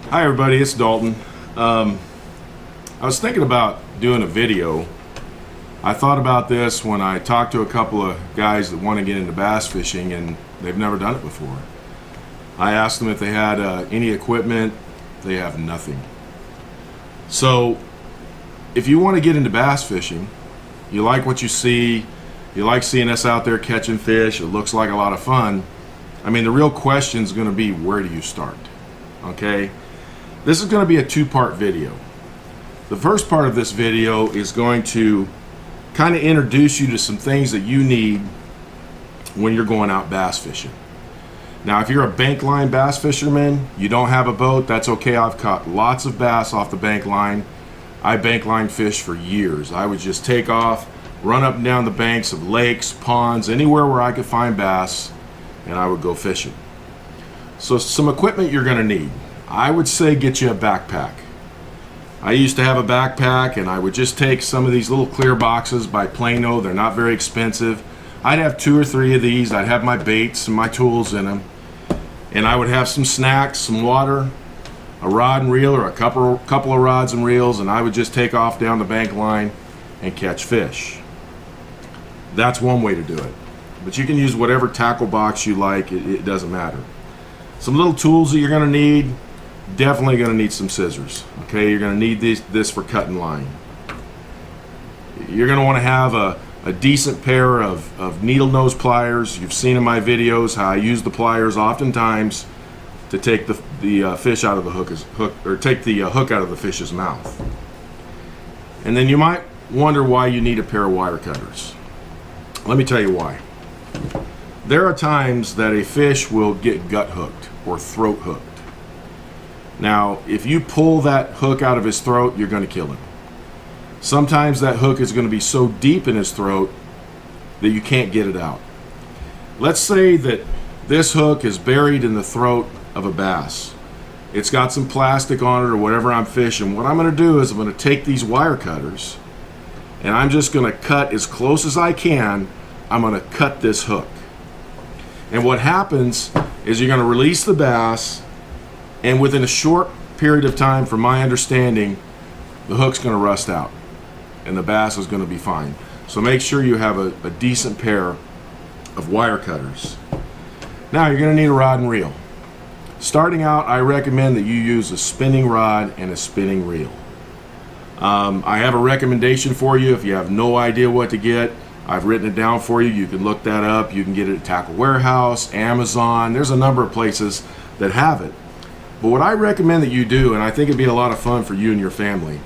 Hi everybody, it's Dalton. I was thinking about doing a video. I thought about this when I talked to a couple of guys that want to get into bass fishing and they've never done it before. I asked them if they had any equipment. They have nothing. So if you want to get into bass fishing, you like what you see, you like seeing us out there catching fish, it looks like a lot of fun. I mean, the real question is going to be, where do you start? Okay? This is going to be a two-part video. The first part of this video is going to kind of introduce you to some things that you need when you're going out bass fishing. Now, if you're a bank line bass fisherman, you don't have a boat, that's okay. I've caught lots of bass off the bank line. I bank line fish for years. I would just take off, run up and down the banks of lakes, ponds, anywhere where I could find bass, and I would go fishing. So some equipment you're going to need. I would say get you a backpack. I used to have a backpack and I would just take some of these little clear boxes by Plano. They're not very expensive. I'd have 2 or 3 of these. I'd have my baits and my tools in them. And I would have some snacks, some water, a rod and reel or a couple of rods and reels, and I would just take off down the bank line and catch fish. That's one way to do it. But you can use whatever tackle box you like. It doesn't matter. Some little tools that you're going to need. Definitely going to need some scissors. Okay, you're going to need this for cutting line. You're going to want to have a decent pair of needle nose pliers. You've seen in my videos how I use the pliers oftentimes to take the fish out of the hook, or take the hook out of the fish's mouth. And then you might wonder why you need a pair of wire cutters. Let me tell you why. There are times that a fish will get gut hooked or throat hooked. Now, if you pull that hook out of his throat, you're going to kill him. Sometimes that hook is going to be so deep in his throat that you can't get it out. Let's say that this hook is buried in the throat of a bass. It's got some plastic on it or whatever I'm fishing. What I'm going to do is I'm going to take these wire cutters and I'm just going to cut as close as I can. I'm going to cut this hook. And what happens is you're going to release the bass, and within a short period of time, from my understanding, the hook's going to rust out and the bass is going to be fine. So make sure you have a decent pair of wire cutters. Now you're going to need a rod and reel. Starting out, I recommend that you use a spinning rod and a spinning reel. I have a recommendation for you if you have no idea what to get. I've written it down for you. You can look that up. You can get it at Tackle Warehouse, Amazon. There's a number of places that have it. But what I recommend that you do, and I think it'd be a lot of fun for you and your family,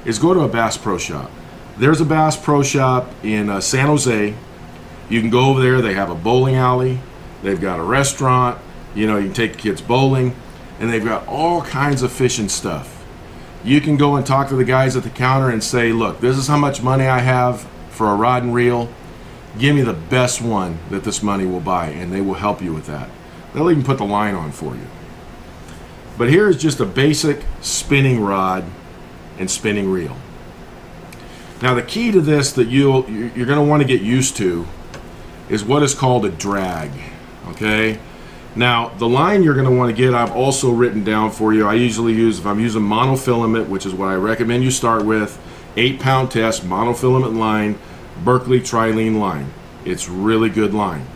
is go to a Bass Pro Shop. There's a Bass Pro Shop in San Jose. You can go over there. They have a bowling alley. They've got a restaurant. You know, you can take the kids bowling. And they've got all kinds of fishing stuff. You can go and talk to the guys at the counter and say, look, this is how much money I have for a rod and reel. Give me the best one that this money will buy, and they will help you with that. They'll even put the line on for you. But here is just a basic spinning rod and spinning reel. Now the key to this that you're going to want to get used to is what is called a drag. Okay? Now the line you're going to want to get, I've also written down for you. I usually use, if I'm using monofilament, which is what I recommend you start with, 8-pound test monofilament line, Berkley Trilene line. It's really good line.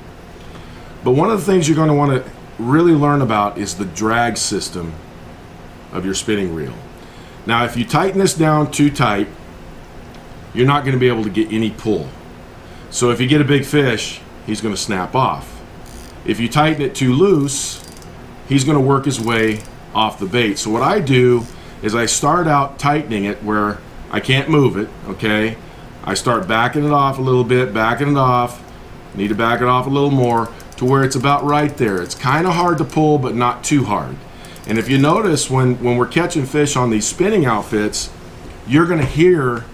But one of the things you're going to want to really learn about is the drag system of your spinning reel. Now if you tighten this down too tight, you're not going to be able to get any pull. So if you get a big fish, he's going to snap off. If you tighten it too loose, he's going to work his way off the bait. So what I do is I start out tightening it where I can't move it, okay? I start backing it off a little bit, backing it off. Need to back it off a little more to where it's about right there. It's kind of hard to pull, but not too hard. And if you notice, when we're catching fish on these spinning outfits, you're going to hear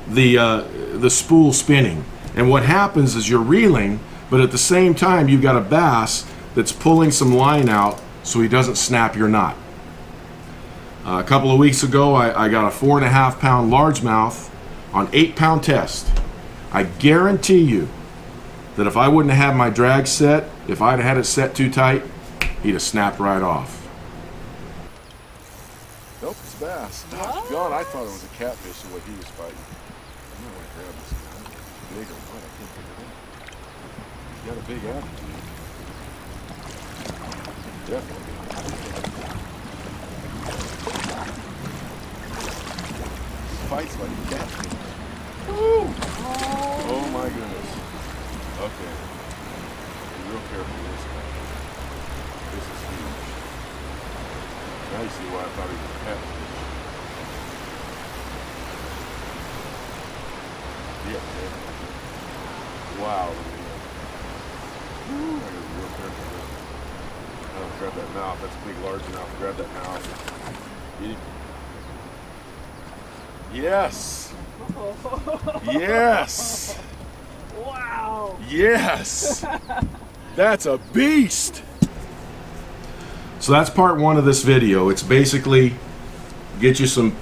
the spool spinning. And what happens is you're reeling, but at the same time you've got a bass that's pulling some line out so he doesn't snap your knot. A couple of weeks ago, I got a 4.5-pound largemouth on 8-pound test. I guarantee you that if I wouldn't have had my drag set, if I'd had it set too tight, he'd have snapped right off. Nope, it's bass. Oh, God, I thought it was a catfish the way he was fighting. I'm gonna want to grab this guy. Big or what? I can't figure it out. He's got a big attitude. Definitely. Fights like a catfish. Woo! Oh my goodness. Okay. Be real careful with this guy. This is huge. Now you see why I thought he was a catfish. Yeah, man. Wow. Woo. I gotta be real careful with this. Oh, grab that mouth. That's a big, large mouth. Grab that mouth. Get him. Yes. Yes. Wow. Yes. That's a beast. So that's part one of this video. It's basically get you some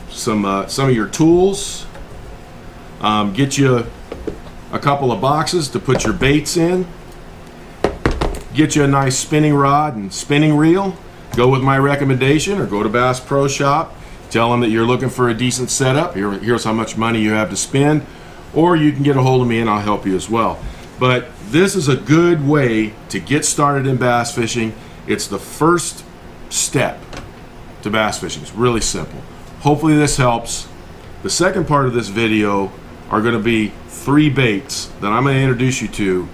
of your tools, get you a couple of boxes to put your baits in, get you a nice spinning rod and spinning reel. Go with my recommendation or go to Bass Pro Shop. Tell them that you're looking for a decent setup. Here's how much money you have to spend. Or you can get a hold of me and I'll help you as well. But this is a good way to get started in bass fishing. It's the first step to bass fishing. It's really simple. Hopefully this helps. The second part of this video are going to be 3 baits that I'm going to introduce you to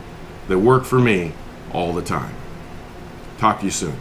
that work for me all the time. Talk to you soon.